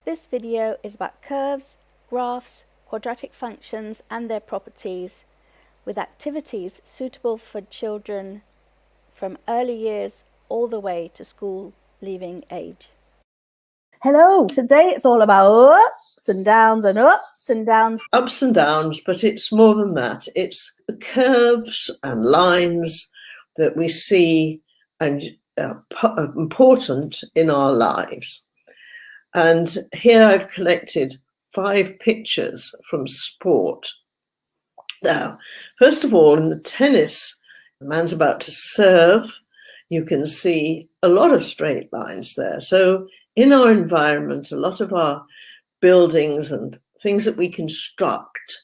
This video is about curves, graphs, quadratic functions and their properties, with activities suitable for children from early years all the way to school leaving age. Hello, today it's all about ups and downs and ups and downs. Ups and downs, but it's more than that. It's the curves and lines that we see and are important in our lives. And here I've collected 5 pictures from sport. Now, first of all, in the tennis, the man's about to serve. You can see a lot of straight lines there. So in our environment, a lot of our buildings and things that we construct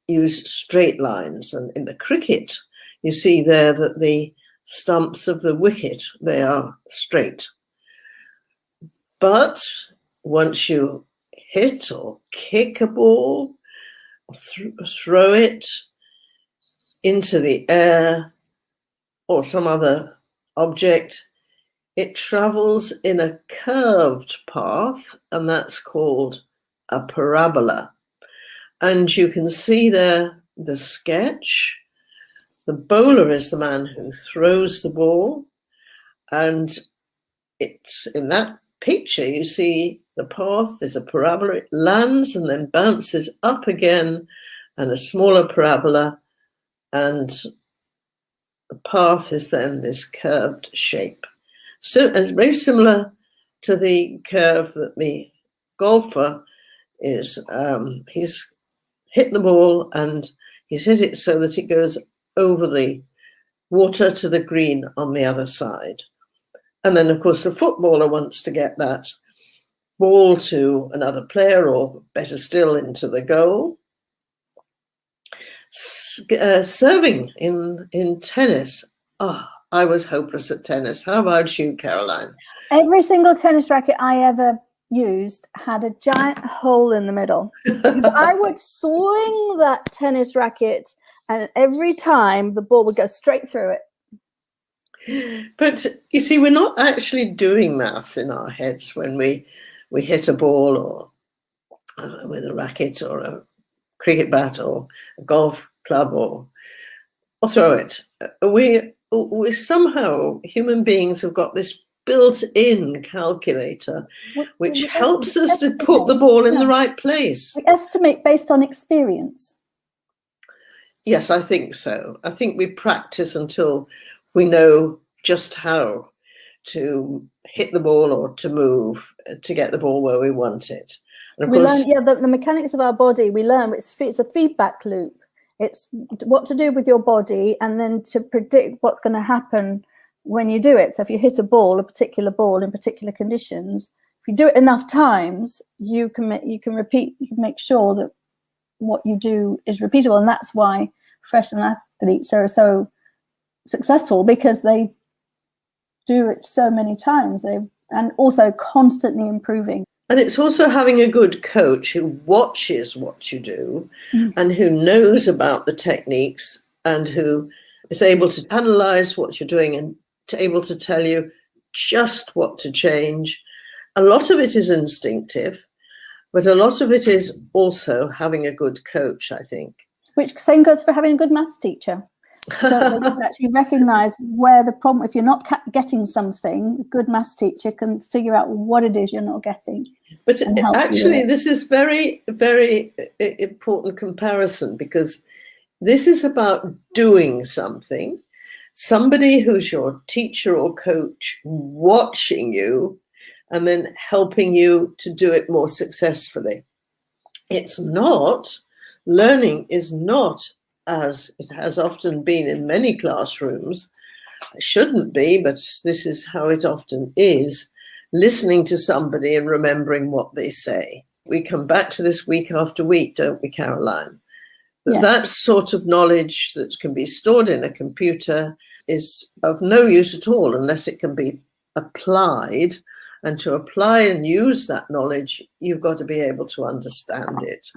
use straight lines. And in the cricket, you see there that the stumps of the wicket, they are straight. But once you hit or kick a ball, or throw it into the air or some other object, it travels in a curved path, and that's called a parabola. And you can see there the sketch. The bowler is the man who throws the ball, and it's in that picture you see the path is a parabola. It lands and then bounces up again, and a smaller parabola, and the path is then this curved shape. So it's very similar to the curve that the golfer is. He's hit the ball and he's hit it so that it goes over the water to the green on the other side. And then, of course, the footballer wants to get that ball to another player, or better still, into the goal. Serving in tennis. I was hopeless at tennis. How about you, Caroline? Every single tennis racket I ever used had a giant hole in the middle, because I would swing that tennis racket and every time the ball would go straight through it. But you see, we're not actually doing maths in our heads when we hit a ball, or with a racket or a cricket bat or a golf club, or throw it. We somehow, human beings have got this built-in calculator which helps us to put the ball in the right place. We estimate based on experience. Yes, I think so. I think we practice until we know just how to hit the ball or to move to get the ball where we want it. And of course, learn, the mechanics of our body, we learn it's a feedback loop. It's what to do with your body and then to predict what's going to happen when you do it. So if you hit a particular ball in particular conditions, if you do it enough times, you can make sure that what you do is repeatable. And that's why professional athletes are so successful, because they do it so many times, and also constantly improving. And it's also having a good coach who watches what you do and who knows about the techniques and who is able to analyze what you're doing and able to tell you just what to change. A lot of it is instinctive, but a lot of it is also having a good coach, I think. Which same goes for having a good maths teacher. So they can actually recognize where the problem, if you're not getting something, a good maths teacher can figure out what it is you're not getting. But actually, this is very, very important comparison, because this is about doing something. Somebody who's your teacher or coach watching you and then helping you to do it more successfully. It's not, learning is not, as it has often been in many classrooms, it shouldn't be, but this is how it often is, listening to somebody and remembering what they say. We come back to this week after week, don't we, Caroline? Yeah. That sort of knowledge that can be stored in a computer is of no use at all unless it can be applied. And to apply and use that knowledge, you've got to be able to understand it.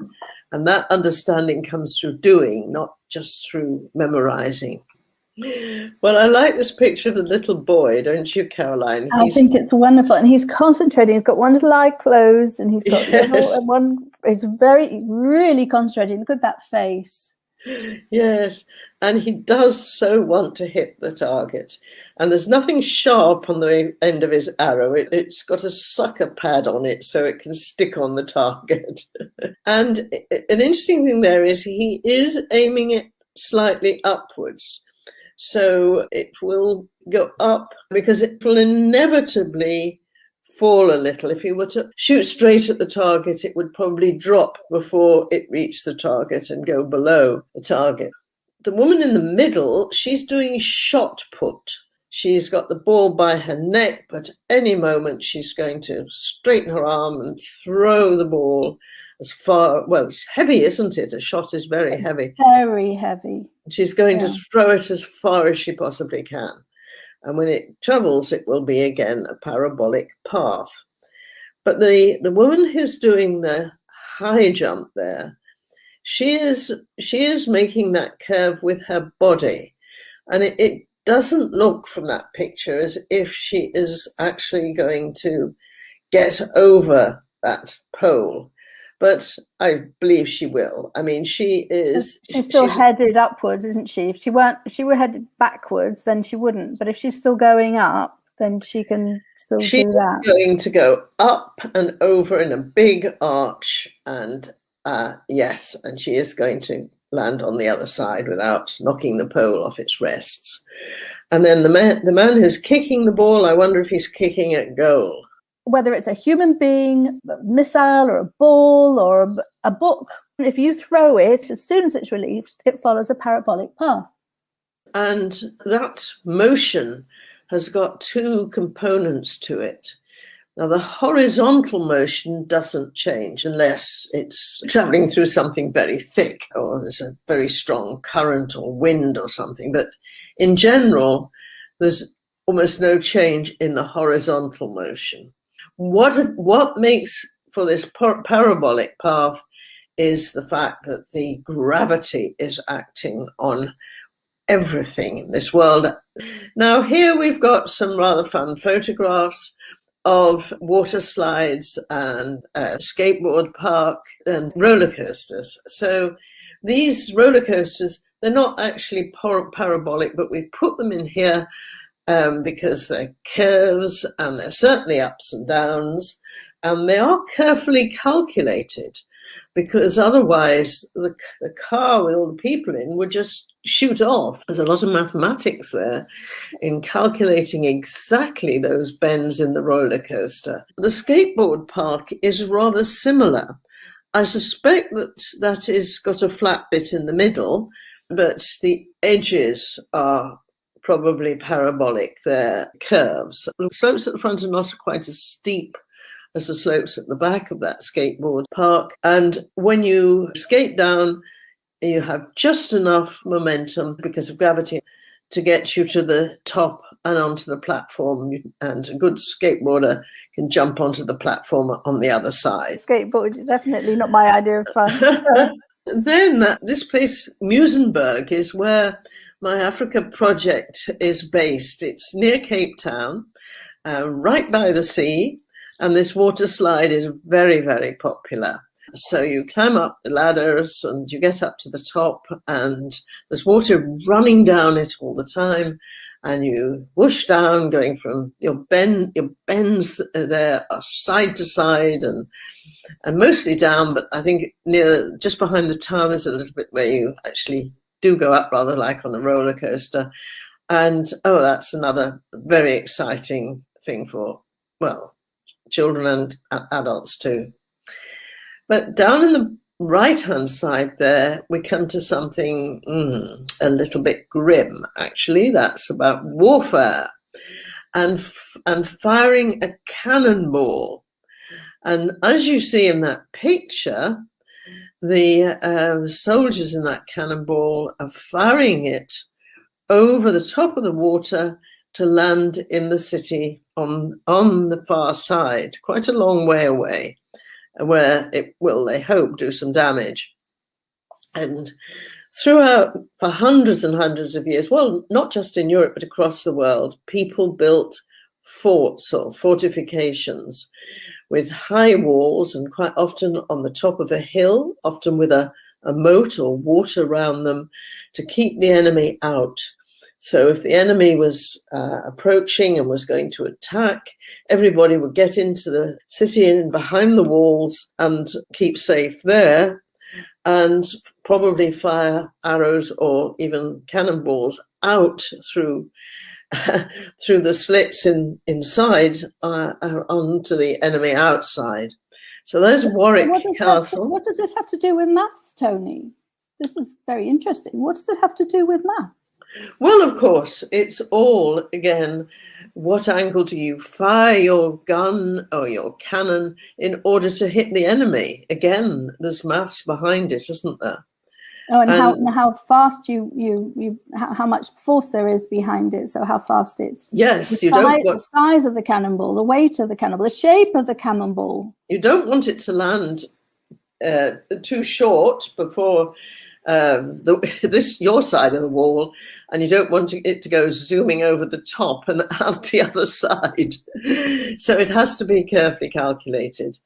And that understanding comes through doing, not just through memorizing. Well, I like this picture of the little boy, don't you, Caroline? I think it's wonderful, and he's concentrating. He's got one little eye closed, and he's got little yes, and one. It's really concentrating. Look at that face. yes, and he does so want to hit the target. And there's nothing sharp on the end of his arrow. It's got a sucker pad on it so it can stick on the target. And an interesting thing there is he is aiming it slightly upwards. So it will go up because it will inevitably fall a little. If you were to shoot straight at the target, it would probably drop before it reached the target and go below the target. The woman in the middle, she's doing shot put. She's got the ball by her neck, but any moment she's going to straighten her arm and throw the ball as far, well, it's heavy, isn't it? A shot is very heavy. Very heavy. She's going to throw it as far as she possibly can. And when it travels, it will be again a parabolic path. But the woman who's doing the high jump there, she is making that curve with her body. And it doesn't look from that picture as if she is actually going to get over that pole. But I believe she will. I mean, she's still headed upwards, isn't she? If she were headed backwards, then she wouldn't. But if she's still going up, then she can still do that. She's going to go up and over in a big arch, and yes, and she is going to land on the other side without knocking the pole off its rests. And then the man who's kicking the ball, I wonder if he's kicking at goal. Whether it's a human being, a missile, or a ball, or a book, if you throw it, as soon as it's released, it follows a parabolic path. And that motion has got two components to it. Now, the horizontal motion doesn't change unless it's traveling through something very thick or there's a very strong current or wind or something. But in general, there's almost no change in the horizontal motion. What makes for this parabolic path is the fact that the gravity is acting on everything in this world. Now, here we've got some rather fun photographs of water slides and a skateboard park and roller coasters. So these roller coasters, they're not actually parabolic, but we've put them in here because they're curves and they're certainly ups and downs, and they are carefully calculated because otherwise the car with all the people in would just shoot off. There's a lot of mathematics there in calculating exactly those bends in the roller coaster. The skateboard park is rather similar. I suspect that is got a flat bit in the middle, but the edges are probably parabolic. They're curves. The slopes at the front are not quite as steep as the slopes at the back of that skateboard park. And when you skate down, you have just enough momentum because of gravity to get you to the top and onto the platform. And a good skateboarder can jump onto the platform on the other side. Skateboard is definitely not my idea of fun. Then this place, Muizenberg, is where my Africa project is based. It's near Cape Town, right by the sea, and this water slide is very, very popular. So you climb up the ladders and you get up to the top, and there's water running down it all the time, and you whoosh down, going from your bends there are side to side and mostly down, but I think just behind the tower there's a little bit where you actually do go up, rather like on a roller coaster. And that's another very exciting thing for, well, children and adults too. But down in the right-hand side there, we come to something a little bit grim, actually. That's about warfare and firing a cannonball. And as you see in that picture, the soldiers in that cannonball are firing it over the top of the water to land in the city on the far side, quite a long way away, where it will, they hope, do some damage. And throughout, for hundreds and hundreds of years, well, not just in Europe, but across the world, people built forts or fortifications with high walls, and quite often on the top of a hill, often with a moat or water around them to keep the enemy out. So if the enemy was approaching and was going to attack, everybody would get into the city and behind the walls and keep safe there, and probably fire arrows or even cannonballs out through through the slits inside onto the enemy outside. So there's Warwick Castle. What does this have to do with maths, Tony? This is very interesting. What does it have to do with maths? Well, of course, it's all, again, what angle do you fire your gun or your cannon in order to hit the enemy? Again, there's maths behind it, isn't there? Oh, and how fast how much force there is behind it. So how fast it's. Yes, the size of the cannonball, the weight of the cannonball, the shape of the cannonball. You don't want it to land too short before your side of the wall, and you don't want it to go zooming over the top and out the other side. So it has to be carefully calculated.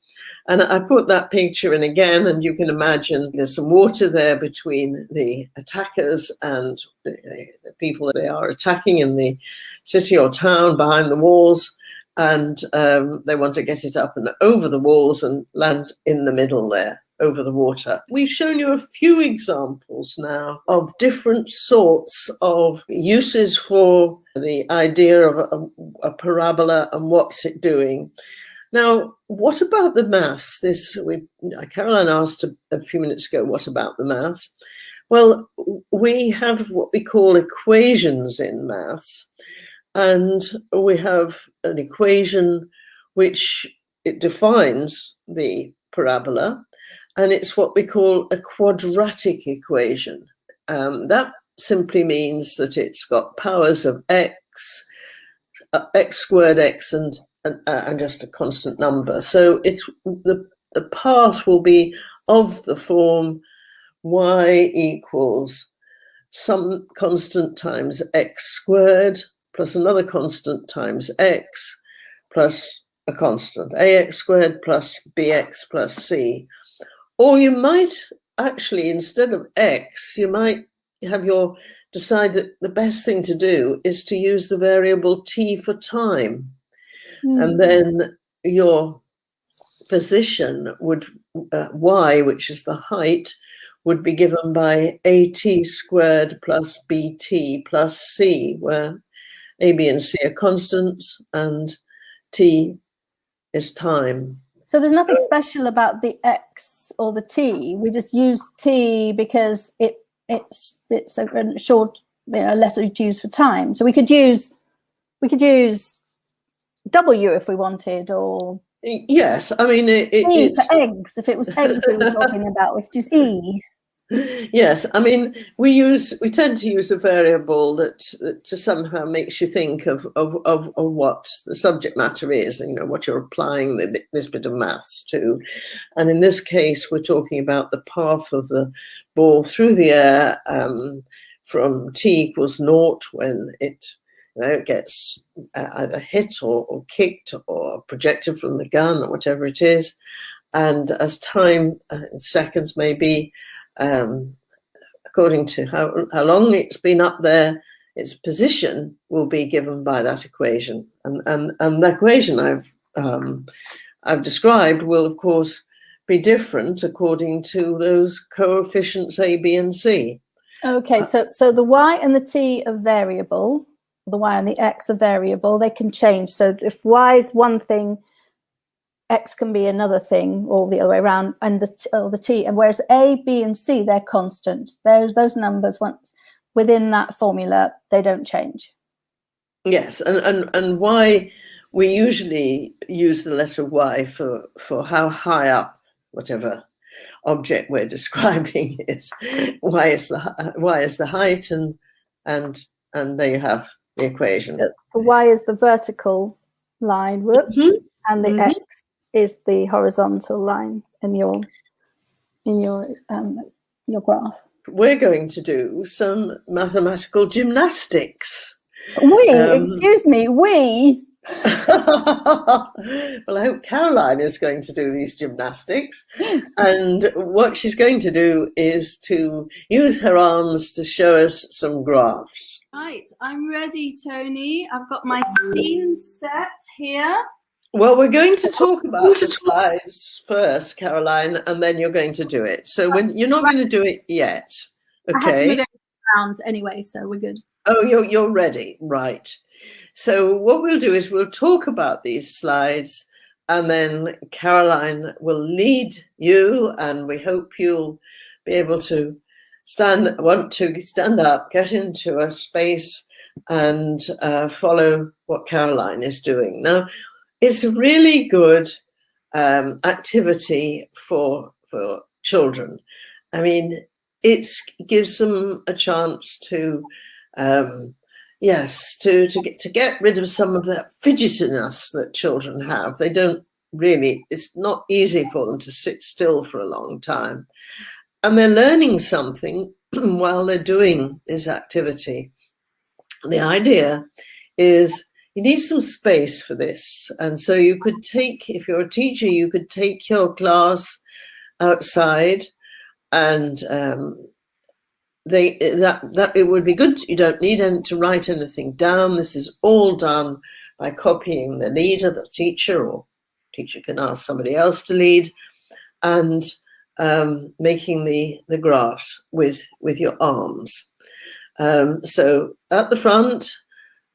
And I put that picture in again, and you can imagine there's some water there between the attackers and the people that they are attacking in the city or town behind the walls. And they want to get it up and over the walls and land in the middle there, over the water. We've shown you a few examples now of different sorts of uses for the idea of a parabola and what's it doing. Now, what about the maths? Caroline asked a few minutes ago, what about the maths? Well, we have what we call equations in maths, and we have an equation which it defines the parabola, and it's what we call a quadratic equation. That simply means that it's got powers of x squared x, and just a constant number. So it's the path will be of the form y equals some constant times x squared plus another constant times x plus a constant ax squared plus bx plus c. Or you might actually, instead of x, you might decide that the best thing to do is to use the variable t for time. And then your position would, y, which is the height, would be given by at squared plus bt plus c, where a, b, and c are constants and t is time. So there's nothing special about the x or the t. We just use t because it's a short letter to use for time. So we could use W if we wanted, or yes, I mean E for eggs. If it was eggs we were talking about, we could use E. Yes, I mean we tend to use a variable that to somehow makes you think of what the subject matter is, what you're applying this bit of maths to. And in this case, we're talking about the path of the ball through the air from t equals 0 when it gets either hit or kicked or projected from the gun or whatever it is. And as time in seconds maybe, according to how long it's been up there, its position will be given by that equation. And the equation I've described will, of course, be different according to those coefficients a, b, and c. Okay, so the y and the t are variable. The y and the x are variable. They can change. So if y is one thing, x can be another thing, or the other way around, and the t. And whereas a, b, and c, they're constant. Those numbers, once within that formula, they don't change. Yes, and y, we usually use the letter y for how high up whatever object we're describing is. Y is the height, and there you have the equation. So the y is the vertical line, and the x is the horizontal line in your graph. we're going to do some mathematical gymnastics. Excuse me, we. Well, I hope Caroline is going to do these gymnastics. And what she's going to do is to use her arms to show us some graphs. Right, I'm ready, Tony. I've got my scene set here. Well, we're going to talk about the slides first, Caroline, and then you're going to do it. So when you're not going to do it yet, okay? I had to move it around anyway, so we're good. Oh, you're ready, right? So what we'll do is we'll talk about these slides, and then Caroline will lead you, and we hope you'll be able to stand up, get into a space, and follow what Caroline is doing. Now, it's a really good activity for children. I mean, it gives them a chance to to get rid of some of that fidgetiness that children have. They don't really, it's not easy for them to sit still for a long time. And they're learning something while they're doing this activity. The idea is you need some space for this. And so you could take, if you're a teacher, you could take your class outside, and it would be good. You don't need to write anything down. This is all done by copying the leader, the teacher, or teacher can ask somebody else to lead, and making the graphs with your arms. So at the front,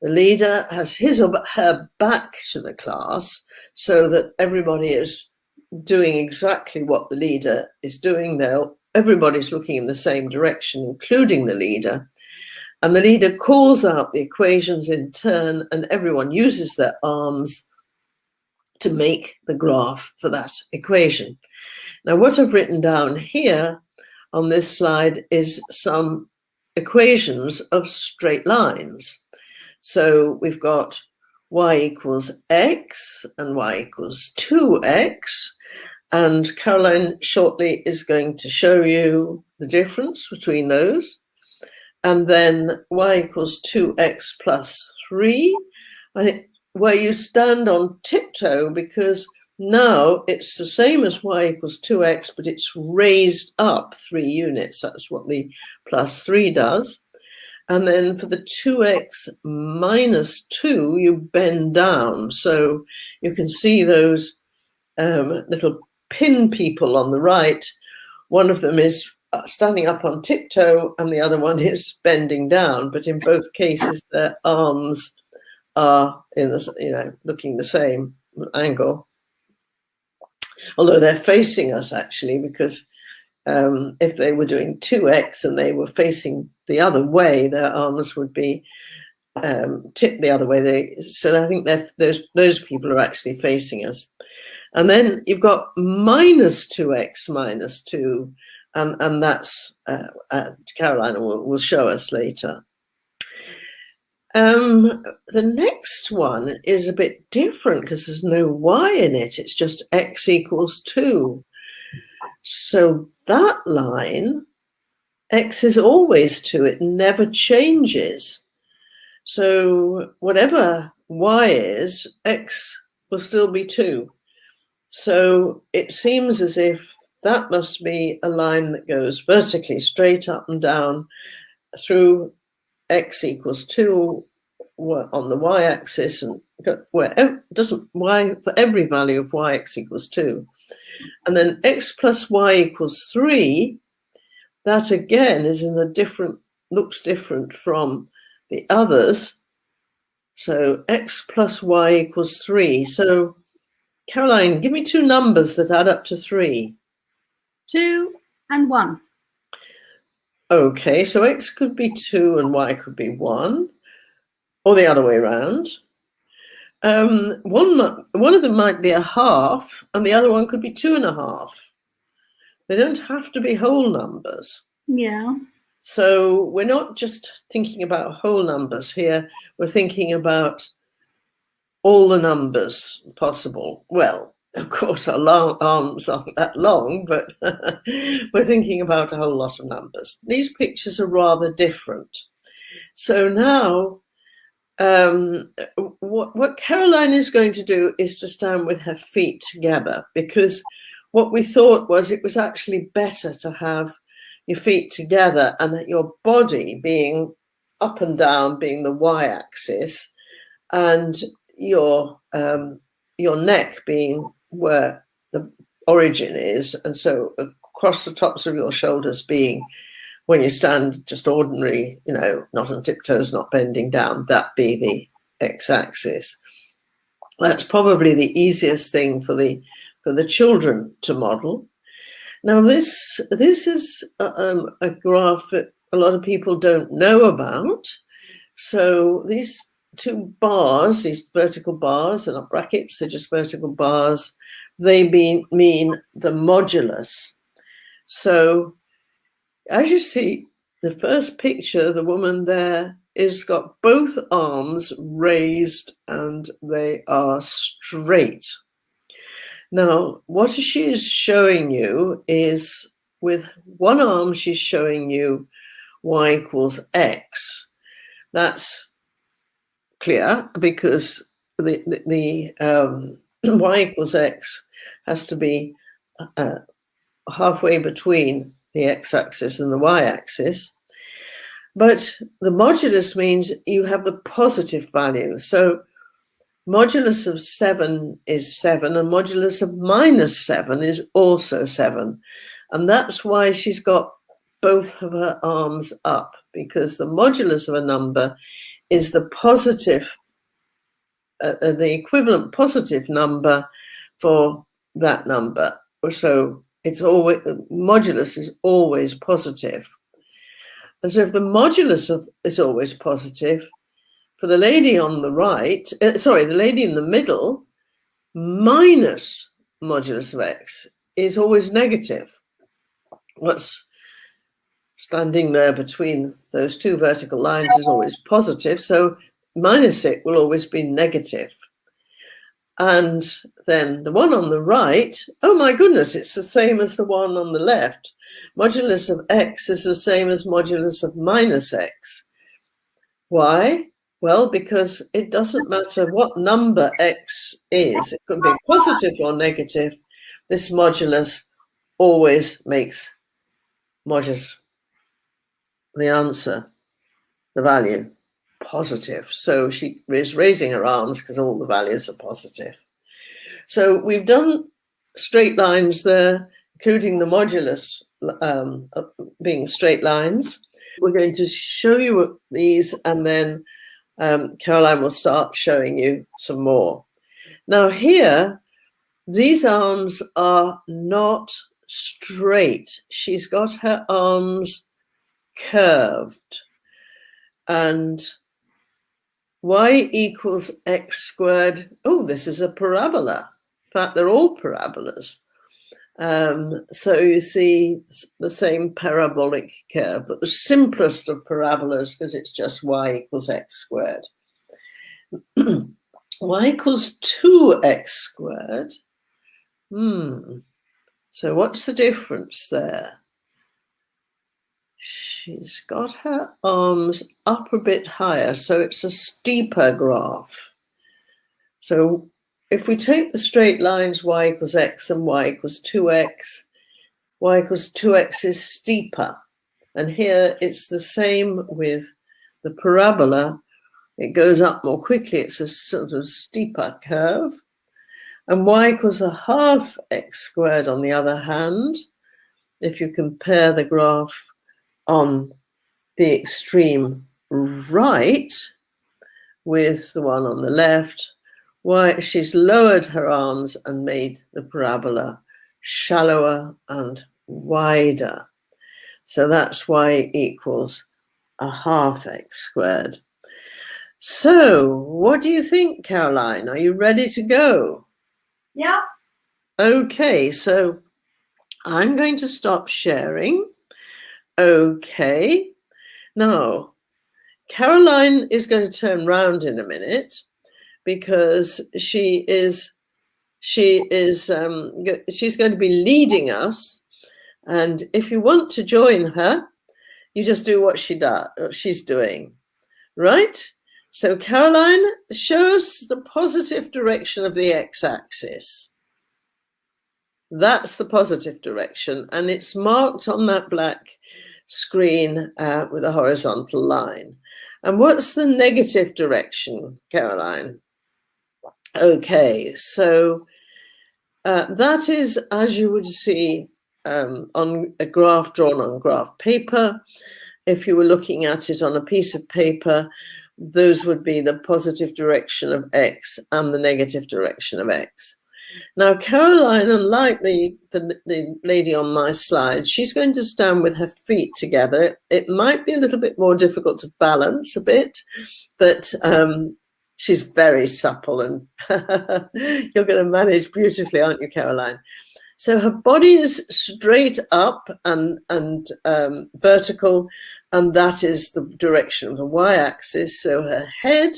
the leader has his or her back to the class so that everybody is doing exactly what the leader is doing. Everybody's looking in the same direction, including the leader. And the leader calls out the equations in turn, and everyone uses their arms to make the graph for that equation. Now, what I've written down here on this slide is some equations of straight lines. So we've got y equals x and y equals 2x. And Caroline shortly is going to show you the difference between those. And then y equals 2x plus 3, where you stand on tiptoe, because now it's the same as y equals 2x, but it's raised up 3 units. That's what the plus 3 does. And then for the 2x minus 2, you bend down. So you can see those little pin people on the right. One of them is standing up on tiptoe and the other one is bending down. But in both cases, their arms are looking the same angle. Although they're facing us, actually, because if they were doing 2x and they were facing the other way, their arms would be tipped the other way. So I think those people are actually facing us. And then you've got minus 2x minus 2, and that's Caroline will show us later. The next one is a bit different because there's no y in it. It's just x equals 2. So that line, x is always 2. It never changes. So whatever y is, x will still be 2. So it seems as if that must be a line that goes vertically straight up and down through x equals 2 on the y-axis, and doesn't y for every value of y(x) equals 2. And then x plus y equals 3, that again is in a different, looks different from the others. So x plus y equals 3. So Caroline, give me 2 numbers that add up to 3. 2 and 1. Okay, so x could be 2 and y could be 1, or the other way around. One of them might be a half, and the other one could be 2.5. They don't have to be whole numbers. Yeah. So we're not just thinking about whole numbers here. We're thinking about all the numbers possible. Well, of course, our arms aren't that long, but we're thinking about a whole lot of numbers. These pictures are rather different. So now, what Caroline is going to do is to stand with her feet together, because what we thought was it was actually better to have your feet together and your body being up and down, being the y-axis, and your neck being where the origin is, and so across the tops of your shoulders being, when you stand just ordinary, you know, not on tiptoes, not bending down, that be the x-axis. That's probably the easiest thing for the children to model. Now this is a graph that a lot of people don't know about. So these two bars, these vertical bars, and not brackets, they're just vertical bars, they mean the modulus. So as you see, the first picture, the woman there is got both arms raised and they are straight. Now, what she is showing you is, with one arm, she's showing you y equals x. That's clear because the y equals x has to be halfway between the x-axis and the y-axis. But the modulus means you have the positive value. So modulus of 7 is 7, and modulus of -7 is also 7. And that's why she's got both of her arms up, because the modulus of a number is the positive, the equivalent positive number for that number. So it's always, modulus is always positive. And so if the modulus is always positive, for the lady on the right, the lady in the middle, minus modulus of x is always negative. What's standing there between those two vertical lines is always positive, so minus it will always be negative. And then the one on the right, oh my goodness, it's the same as the one on the left. Modulus of x is the same as modulus of minus x. Why? Well, because it doesn't matter what number x is. It could be positive or negative. This modulus always makes modulus, the answer, the value, positive. So she is raising her arms because all the values are positive. So we've done straight lines there, including the modulus being straight lines. We're going to show you these, and then Caroline will start showing you some more. Now here, these arms are not straight. She's got her arms curved. And y equals x squared. Oh, this is a parabola. In fact, they're all parabolas. So you see the same parabolic curve, but the simplest of parabolas, because it's just y equals x squared. Y equals 2x squared. So what's the difference there? She's got her arms up a bit higher, so it's a steeper graph. So if we take the straight lines y equals x and y equals 2x, y equals 2x is steeper. And here it's the same with the parabola. It goes up more quickly. It's a sort of steeper curve. And y equals a half x squared, on the other hand, if you compare the graph on the extreme right with the one on the left, why she's lowered her arms and made the parabola shallower and wider. So that's y equals a half x squared. So what do you think, Caroline? Are you ready to go? Yeah. Okay, so I'm going to stop sharing. Okay. Now, Caroline is going to turn round in a minute, because she is She is she's going to be leading us, and if you want to join her, you just do what she's doing, right? So Caroline, show us the positive direction of the x-axis. That's the positive direction, and it's marked on that black screen with a horizontal line. And what's the negative direction, Caroline? Okay, so that is, as you would see on a graph drawn on graph paper. If you were looking at it on a piece of paper, those would be the positive direction of x and the negative direction of x. Now, Caroline, unlike the lady on my slide, she's going to stand with her feet together. It might be a little bit more difficult to balance a bit, but she's very supple, and you're going to manage beautifully, aren't you, Caroline? So her body is straight up and vertical, and that is the direction of the y-axis. So her head,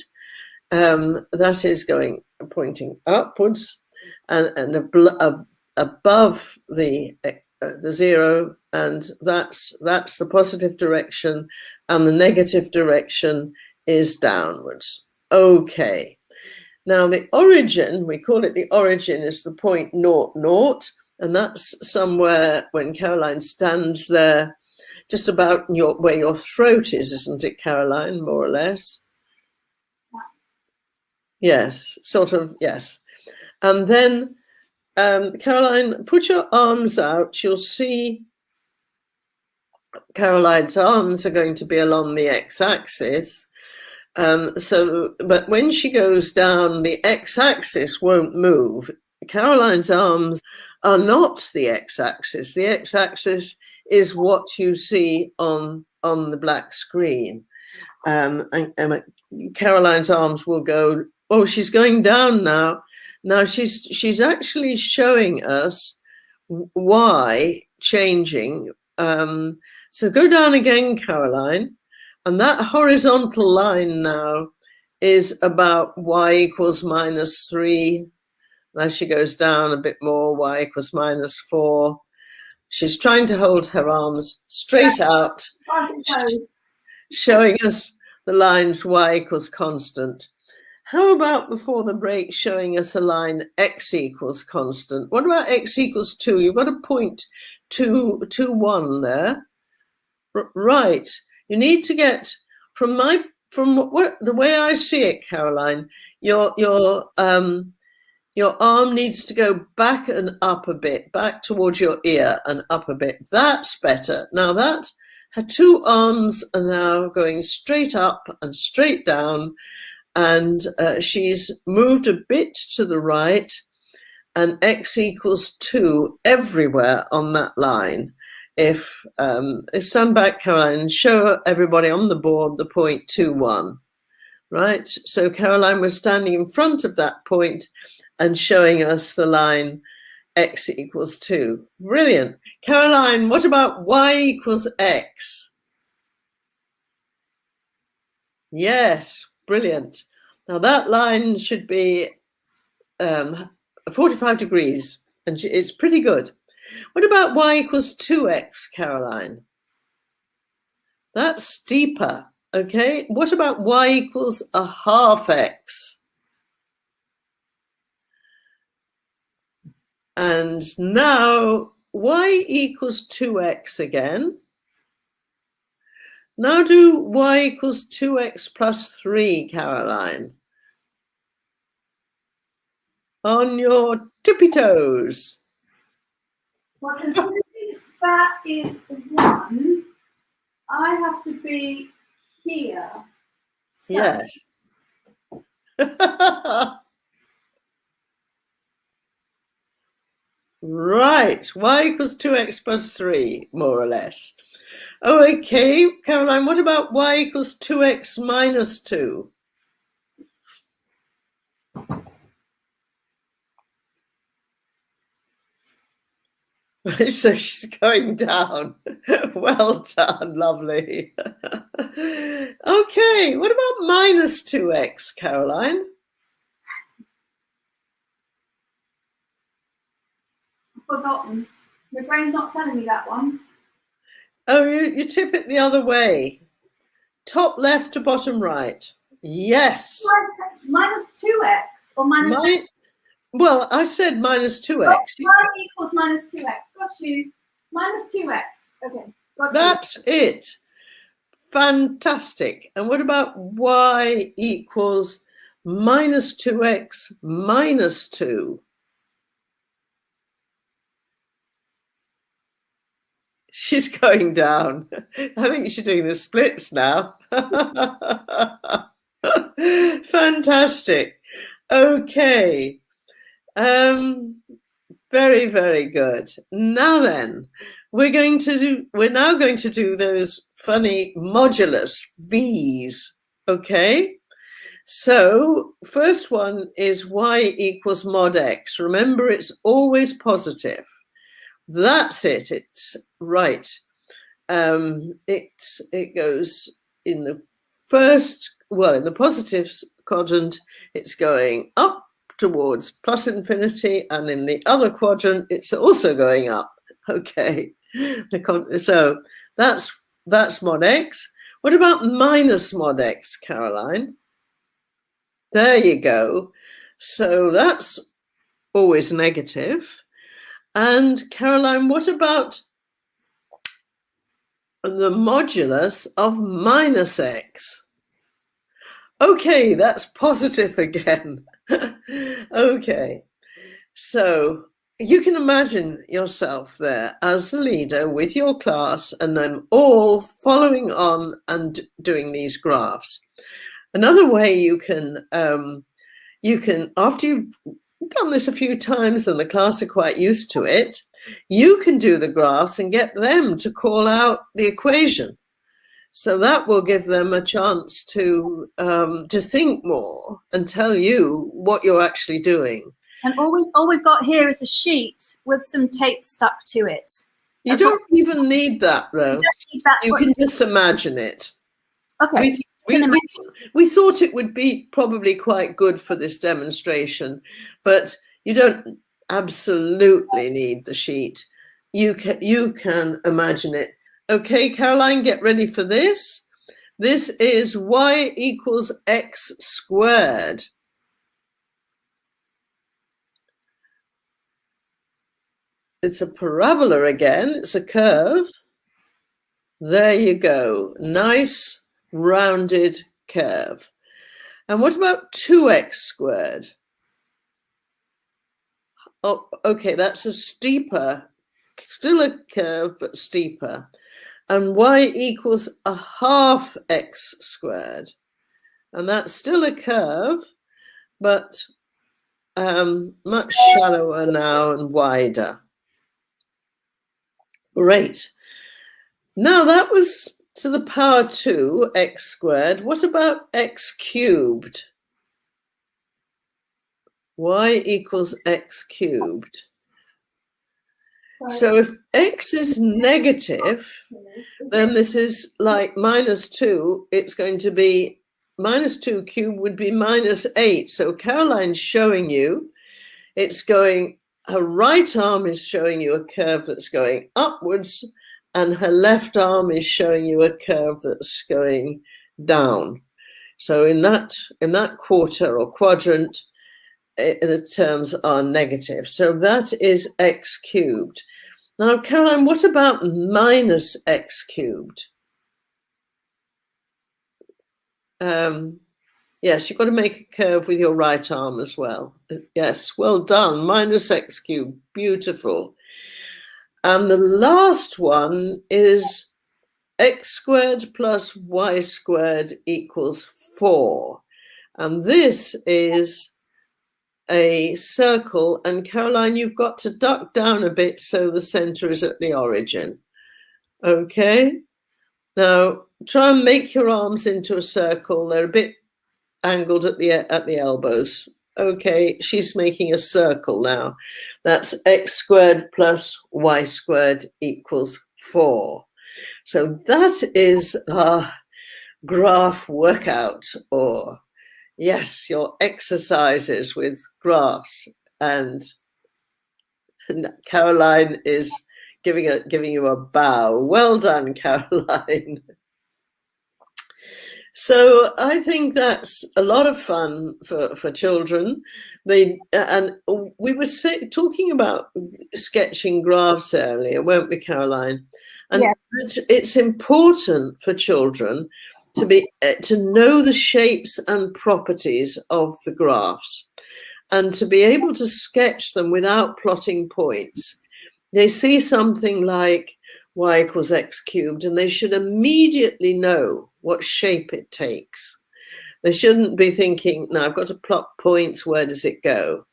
that is pointing upwards, and above the zero, and that's the positive direction, and the negative direction is downwards. Okay. Now the origin, we call it the origin, is the point 0, 0, and that's somewhere when Caroline stands there, just about where your throat is, isn't it, Caroline, more or less? Yes, sort of, yes. And then, Caroline, put your arms out. You'll see Caroline's arms are going to be along the x-axis. But when she goes down, the x-axis won't move. Caroline's arms are not the x-axis. The x-axis is what you see on the black screen. And Caroline's arms will go, oh, she's going down now. Now she's actually showing us y changing. So go down again, Caroline. And that horizontal line now is about y equals -3. Now she goes down a bit more, y equals -4. She's trying to hold her arms straight out, showing us the lines y equals constant. How about before the break showing us a line x equals constant? What about x equals 2? You've got a point 2, 2, 1 there. Right. You need to get from the way I see it, Caroline, your arm needs to go back and up a bit, back towards your ear and up a bit. That's better. Now her two arms are now going straight up and straight down, and she's moved a bit to the right, and x equals 2 everywhere on that line. If stand back, Caroline, and show everybody on the board the point 2, 1, right? So Caroline was standing in front of that point and showing us the line x equals 2. Brilliant. Caroline, what about y equals x? Yes, brilliant. Now that line should be 45 degrees, and it's pretty good. What about y equals 2x, Caroline? That's steeper, okay? What about y equals a half x? And now y equals 2x again. Now do y equals 2x plus 3, Caroline. On your tippy toes. Well, considering that is 1, I have to be here. So. Yes. Right, y equals 2x plus 3, more or less. Oh, okay, Caroline, what about y equals 2x minus 2? So she's going down. Well done, lovely. Okay, what about minus 2x, Caroline? forgotten. My brain's not telling me that one. Oh, you tip it the other way. Top left to bottom right. Yes. Minus 2x or minus... Well, I said minus 2x. Y equals minus 2x. Got you. Minus 2x. Okay. Got That's it. Fantastic. And what about y equals minus 2x minus 2? She's going down. I think she's doing the splits now. Fantastic. Okay. Very, very good. Now then, we're now going to do those funny modulus V's. Okay. So first one is y equals mod x. Remember, it's always positive. That's it. It's right. It goes in the first, well, in the positive quadrant, it's going up towards plus infinity, and in the other quadrant, it's also going up. Okay. So that's mod x. What about minus mod x, Caroline? There you go. So that's always negative. And Caroline, what about the modulus of minus x? Okay, that's positive again. Okay, so you can imagine yourself there as the leader with your class and them all following on and doing these graphs. Another way you can after you've done this a few times and the class are quite used to it, you can do the graphs and get them to call out the equation. So that will give them a chance to think more and tell you what you're actually doing. And all we've got here is a sheet with some tape stuck to it. You don't even need that, though. You can just imagine it. Okay. We thought it would be probably quite good for this demonstration, but you don't absolutely need the sheet. You can imagine it. Okay, Caroline, get ready for this. This is y equals x squared. It's a parabola again. It's a curve. There you go. Nice rounded curve. And what about 2x squared? Oh, okay, that's a steeper, still a curve, but steeper. And y equals a half x squared. And that's still a curve, but much shallower now and wider. Great. Now that was to the power 2 x squared. What about x cubed? Y equals x cubed. So if x is negative, then this is like minus 2. It's going to be minus 2 cubed would be minus 8. So Caroline's showing you it's going, her right arm is showing you a curve that's going upwards, and her left arm is showing you a curve that's going down. So in that quarter or quadrant, the terms are negative. So that is x cubed. Now, Caroline, what about minus x cubed? Yes, you've got to make a curve with your right arm as well. Yes, well done. Minus x cubed. Beautiful. And the last one is x squared plus y squared equals 4. And this is a circle. And Caroline, you've got to duck down a bit so the center is at the origin. Okay. Now try and make your arms into a circle. They're a bit angled at the elbows. Okay, she's making a circle now. That's x squared plus y squared equals 4. So that is our graph workout, or yes, your exercises with graphs. And Caroline is giving you a bow. Well done, Caroline. So I think that's a lot of fun for children. And we were talking about sketching graphs earlier, weren't we, Caroline? And Yes. it's important for children to know the shapes and properties of the graphs, and to be able to sketch them without plotting points. They see something like y equals x cubed, and they should immediately know what shape it takes. They shouldn't be thinking, no, I've got to plot points, where does it go?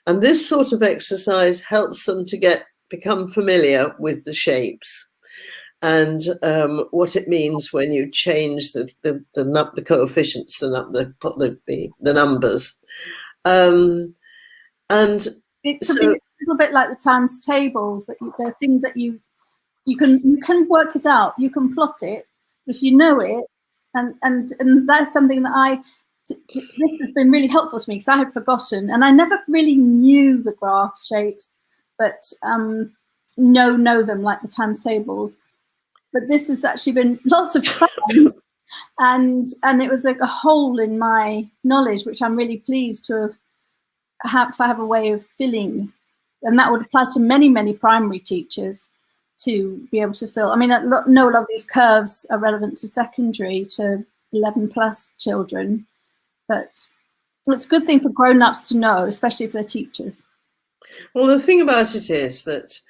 And this sort of exercise helps them to become familiar with the shapes and what it means when you change the coefficients, the numbers. And it could be a little bit like the times tables. That there are things that you can work it out, you can plot it if you know it, and that's something that this has been really helpful to me, because I had forgotten and I never really knew the graph shapes, but know them like the times tables. But this has actually been lots of fun. and it was like a hole in my knowledge, which I'm really pleased to have a way of filling, and that would apply to many primary teachers, to be able to fill. I mean, I know a lot of these curves are relevant to secondary, to 11+ children, but it's a good thing for grown-ups to know, especially for the teachers. Well, the thing about it is that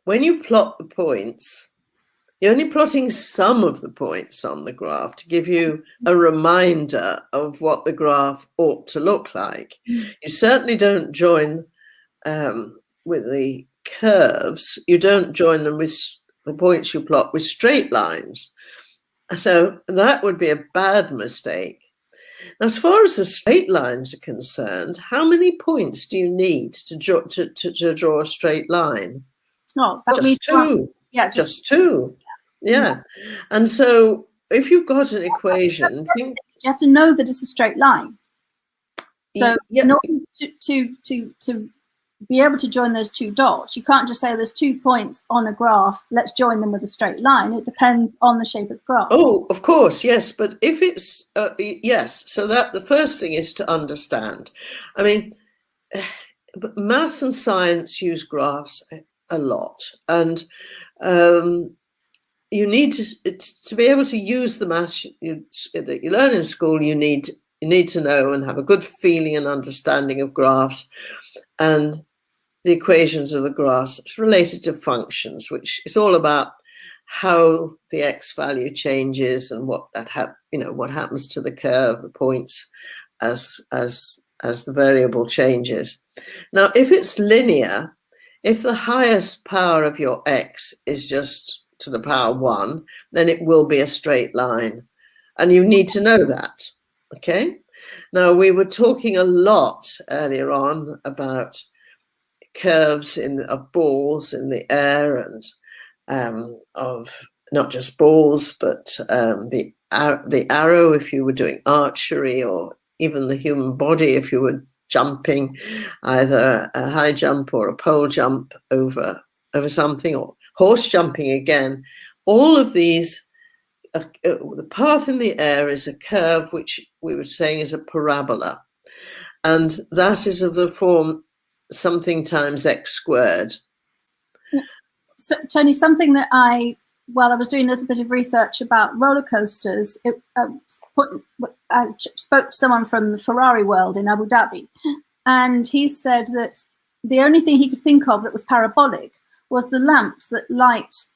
when you plot the points, you're only plotting some of the points on the graph to give you a reminder of what the graph ought to look like. You certainly don't join with the curves. You don't join them with the points you plot with straight lines. So that would be a bad mistake. Now, as far as the straight lines are concerned, how many points do you need to draw a straight line? Oh, that just means two. Yeah, just two. Yeah. And so if you've got an equation, you have to know that it's a straight line. So in order to be able to join those two dots, you can't just say there's 2 points on a graph, let's join them with a straight line. It depends on the shape of the graph. Oh, of course, yes. But if it's, yes, so that the first thing is to understand. I mean, maths and science use graphs a lot. And you need to be able to use the maths that you learn in school. You need to know and have a good feeling and understanding of graphs and the equations of the graphs. It's related to functions, which is all about how the x value changes and what happens to the curve, the points, as the variable changes. Now, if it's linear, if the highest power of your x is just to the power 1, then it will be a straight line, and you need to know that. Okay. Now, we were talking a lot earlier on about curves of balls in the air, and of not just balls, but the arrow if you were doing archery, or even the human body if you were jumping, either a high jump or a pole jump over something, or horse jumping again. All of these, the path in the air is a curve, which we were saying is a parabola, and that is of the form something times x squared. So, Tony, something that while I was doing a little bit of research about roller coasters, I spoke to someone from the Ferrari world in Abu Dhabi, and he said that the only thing he could think of that was parabolic was the lamps that light,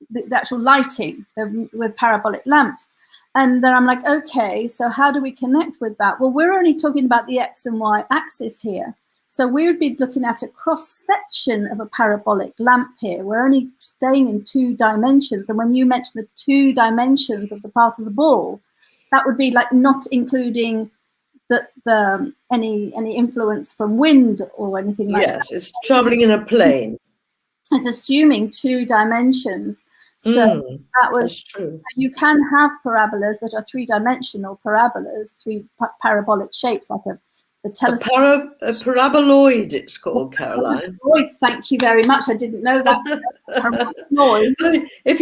the actual lighting with parabolic lamps. And then I'm like, okay, so how do we connect with that? Well, we're only talking about the x and y axis here. So we would be looking at a cross-section of a parabolic lamp here. We're only staying in 2 dimensions. And when you mentioned the 2 dimensions of the path of the ball, that would be like not including any influence from wind or anything like that. Yes, it's traveling in a plane. It's assuming 2 dimensions. So that was true. You can have parabolas that are 3-dimensional parabolas, 3 parabolic shapes, like a the telescope. A paraboloid, it's called, Caroline. Thank you very much. I didn't know that. Paraboloid. If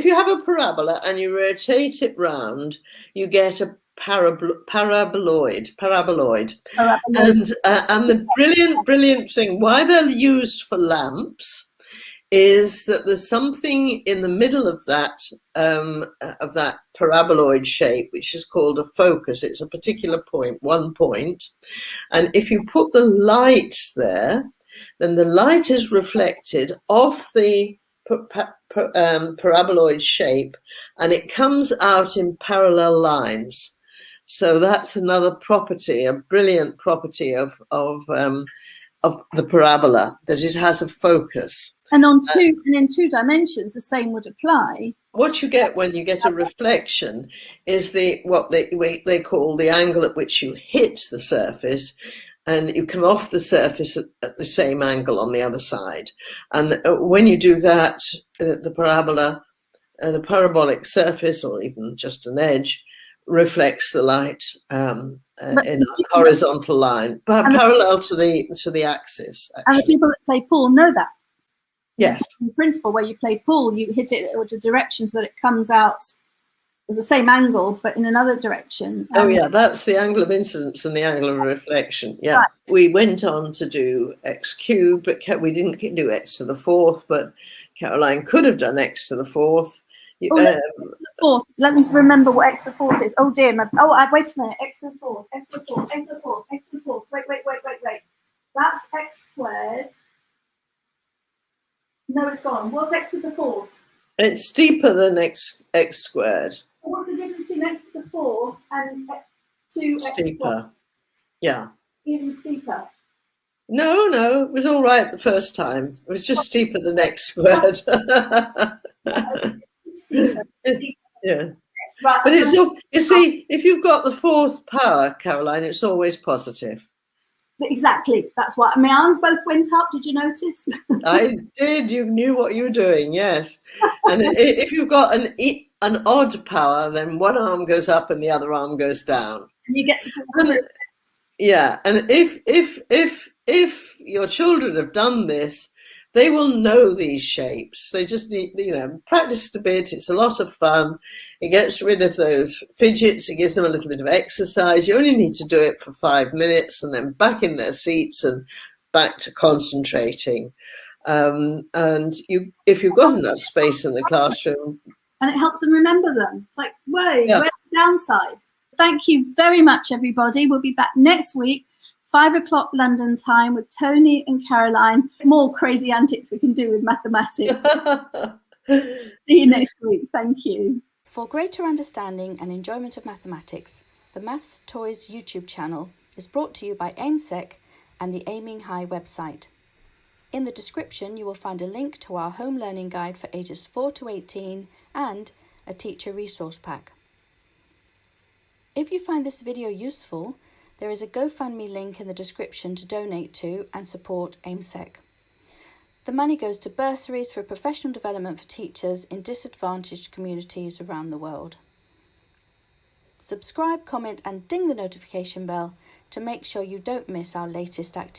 you have a parabola and you rotate it round, you get a paraboloid. And the brilliant thing, why they're used for lamps, is that there's something in the middle of that paraboloid shape, which is called a focus. It's a particular point, one point. And if you put the light there, then the light is reflected off the paraboloid shape, and it comes out in parallel lines. So that's another property, a brilliant property of the parabola, that it has a focus. And in 2 dimensions, the same would apply. What you get when you get a reflection is what they call the angle at which you hit the surface, and you come off the surface at the same angle on the other side. And when you do that, the parabolic surface, or even just an edge, reflects the light in a horizontal line, parallel to the axis. Actually. And the people that play pool know that. Yes. In principle, where you play pool, you hit it in a direction so that it comes out at the same angle, but in another direction. Oh yeah, that's the angle of incidence and the angle of reflection. Yeah, right. We went on to do x cubed, but we didn't do x to the 4th. But Caroline could have done x to the 4th. X to the 4th. Let me remember what x to the 4th is. Oh dear. Wait a minute. X to the 4th. X to the 4th. X to the 4th. X to the 4th. Wait. That's x squared. No, it's gone. What's x to the 4th? It's steeper than x squared. What's the difference between x to the 4th and 2x steeper squared? Yeah. Even steeper. No, it was all right the first time. It was just steeper than x squared. Steeper. Yeah. Right. But it's you see, if you've got the 4th power, Caroline, it's always positive. Exactly. That's why my arms both went up. Did you notice? I did. You knew what you were doing. Yes. And if you've got an odd power, then one arm goes up and the other arm goes down. And you get to. Yeah. And if your children have done this, they will know these shapes. They just need, practice a bit. It's a lot of fun. It gets rid of those fidgets. It gives them a little bit of exercise. You only need to do it for 5 minutes and then back in their seats and back to concentrating. And if you've got enough space in the classroom. And it helps them remember them. It's like, where's the downside? Thank you very much, everybody. We'll be back next week. 5 o'clock London time with Tony and Caroline. More crazy antics we can do with mathematics. See you next week. Thank you. For greater understanding and enjoyment of mathematics, the Maths Toys YouTube channel is brought to you by AIMSEC and the Aiming High website. In the description, you will find a link to our home learning guide for ages 4 to 18 and a teacher resource pack. If you find this video useful, there is a GoFundMe link in the description to donate to and support AIMSEC. The money goes to bursaries for professional development for teachers in disadvantaged communities around the world. Subscribe, comment and ding the notification bell to make sure you don't miss our latest activity.